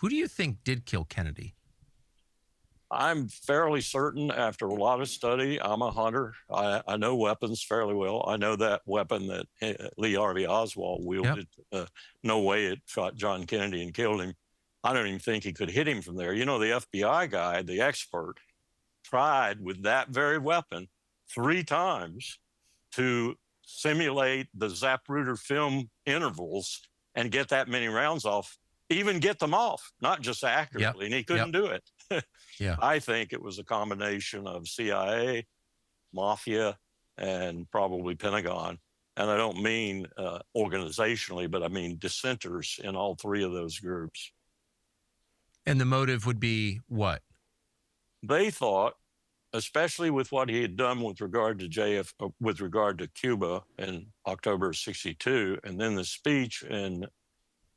Who do you think did kill Kennedy? I'm fairly certain after a lot of study, I'm a hunter. I know weapons fairly well. I know that weapon that Lee Harvey Oswald Yep. wielded. No way it shot John Kennedy and killed him. I don't even think he could hit him from there. You know, the FBI guy, the expert, tried with that very weapon 3 times to simulate the Zapruder film intervals and get that many rounds off, even get them off, not just accurately. And he couldn't do it. Yeah. I think it was a combination of CIA, mafia, and probably Pentagon. And I don't mean organizationally, but I mean dissenters in all 3 of those groups. And the motive would be what? They thought, especially with what he had done with regard to Cuba in October of '62, and then the speech in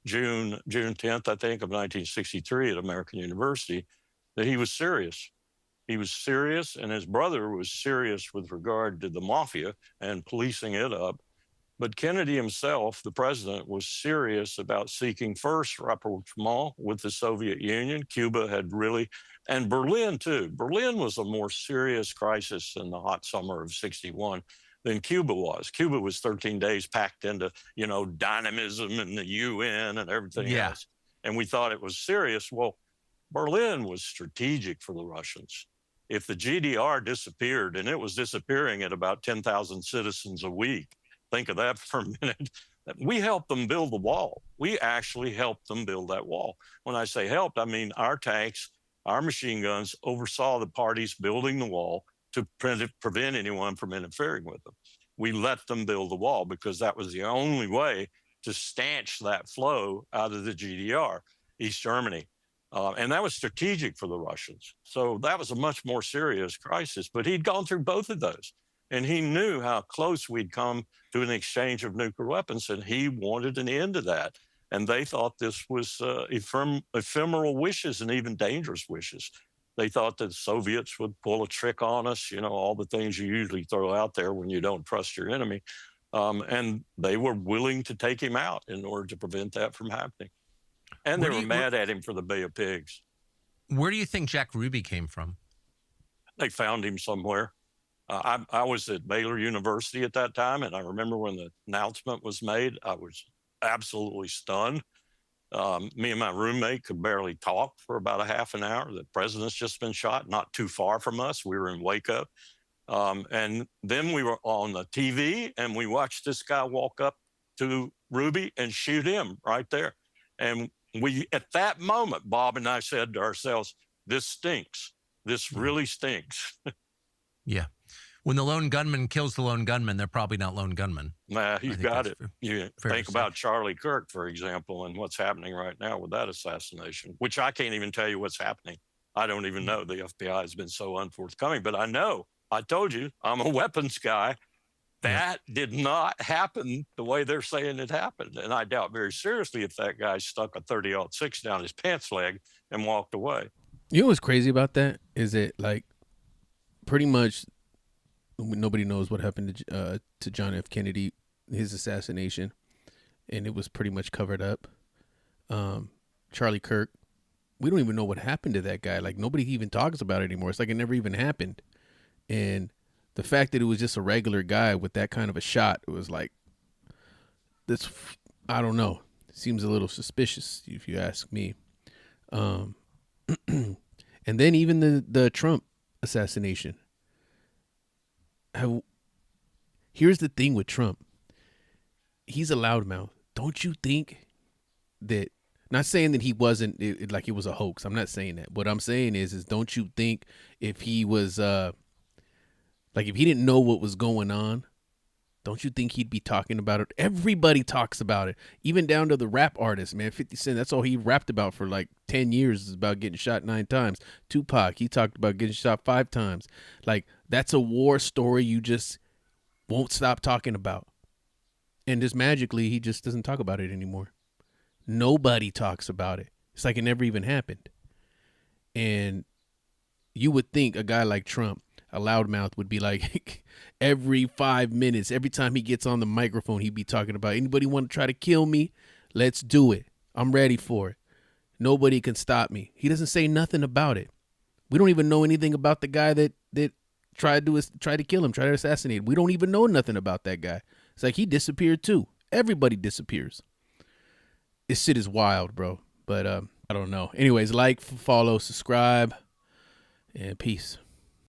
June 10th, I think, of 1963 at American University, that he was serious. He was serious, and his brother was serious with regard to the mafia and policing it up. But Kennedy himself, the president, was serious about seeking first rapprochement with the Soviet Union. Cuba had really, and Berlin too. Berlin was a more serious crisis in the hot summer of '61 than Cuba was. Cuba was 13 days packed into, dynamism and the UN and everything else. And we thought it was serious. Well, Berlin was strategic for the Russians. If the GDR disappeared, and it was disappearing at about 10,000 citizens a week, think of that for a minute. We helped them build the wall. We actually helped them build that wall. When I say helped, I mean our tanks, our machine guns oversaw the parties building the wall to prevent anyone from interfering with them. We let them build the wall because that was the only way to stanch that flow out of the GDR, East Germany. And that was strategic for the Russians. So that was a much more serious crisis. But he'd gone through both of those. And he knew how close we'd come to an exchange of nuclear weapons, and he wanted an end to that. And they thought this was ephemeral wishes and even dangerous wishes. They thought that the Soviets would pull a trick on us, all the things you usually throw out there when you don't trust your enemy. And they were willing to take him out in order to prevent that from happening. And they were mad at him for the Bay of Pigs. Where do you think Jack Ruby came from? They found him somewhere. I was at Baylor University at that time, and I remember when the announcement was made, I was absolutely stunned. Me and my roommate could barely talk for about a half an hour. The president's just been shot, not too far from us. We were in Waco. And then we were on the TV, and we watched this guy walk up to Ruby and shoot him right there. And we, at that moment, Bob and I said to ourselves, this stinks. This really stinks. Yeah. When the lone gunman kills the lone gunman, they're probably not lone gunmen. Nah, you got it. You think about Charlie Kirk, for example, and what's happening right now with that assassination, which I can't even tell you what's happening. I don't even know. The FBI has been so unforthcoming, but I know. I told you, I'm a weapons guy. That did not happen the way they're saying it happened. And I doubt very seriously if that guy stuck a 30-06 down his pants leg and walked away. You know what's crazy about that is it like pretty much nobody knows what happened to John F. Kennedy, his assassination, and it was pretty much covered up. Charlie Kirk, we don't even know what happened to that guy. Like nobody even talks about it anymore. It's like it never even happened. And the fact that it was just a regular guy with that kind of a shot, it was like, this, I don't know. It seems a little suspicious if you ask me. And then even the Trump assassination. Here's the thing with Trump. He's a loudmouth. Don't you think that, not saying that he wasn't like it was a hoax. I'm not saying that. What I'm saying is don't you think if he was, like if he didn't know what was going on, don't you think he'd be talking about it? Everybody talks about it, even down to the rap artists, man. 50 Cent, that's all he rapped about for like 10 years is about getting shot 9 times. Tupac, he talked about getting shot 5 times. Like, that's a war story you just won't stop talking about. And just magically, he just doesn't talk about it anymore. Nobody talks about it. It's like it never even happened. And you would think a guy like Trump, a loudmouth, would be like every 5 minutes, every time he gets on the microphone, he'd be talking about, anybody want to try to kill me? Let's do it. I'm ready for it. Nobody can stop me. He doesn't say nothing about it. We don't even know anything about the guy that tried to kill him, tried to assassinate him. We don't even know nothing about that guy. It's like he disappeared too. Everybody disappears. This shit is wild, bro. But I don't know. Anyways, like, follow, subscribe, and peace.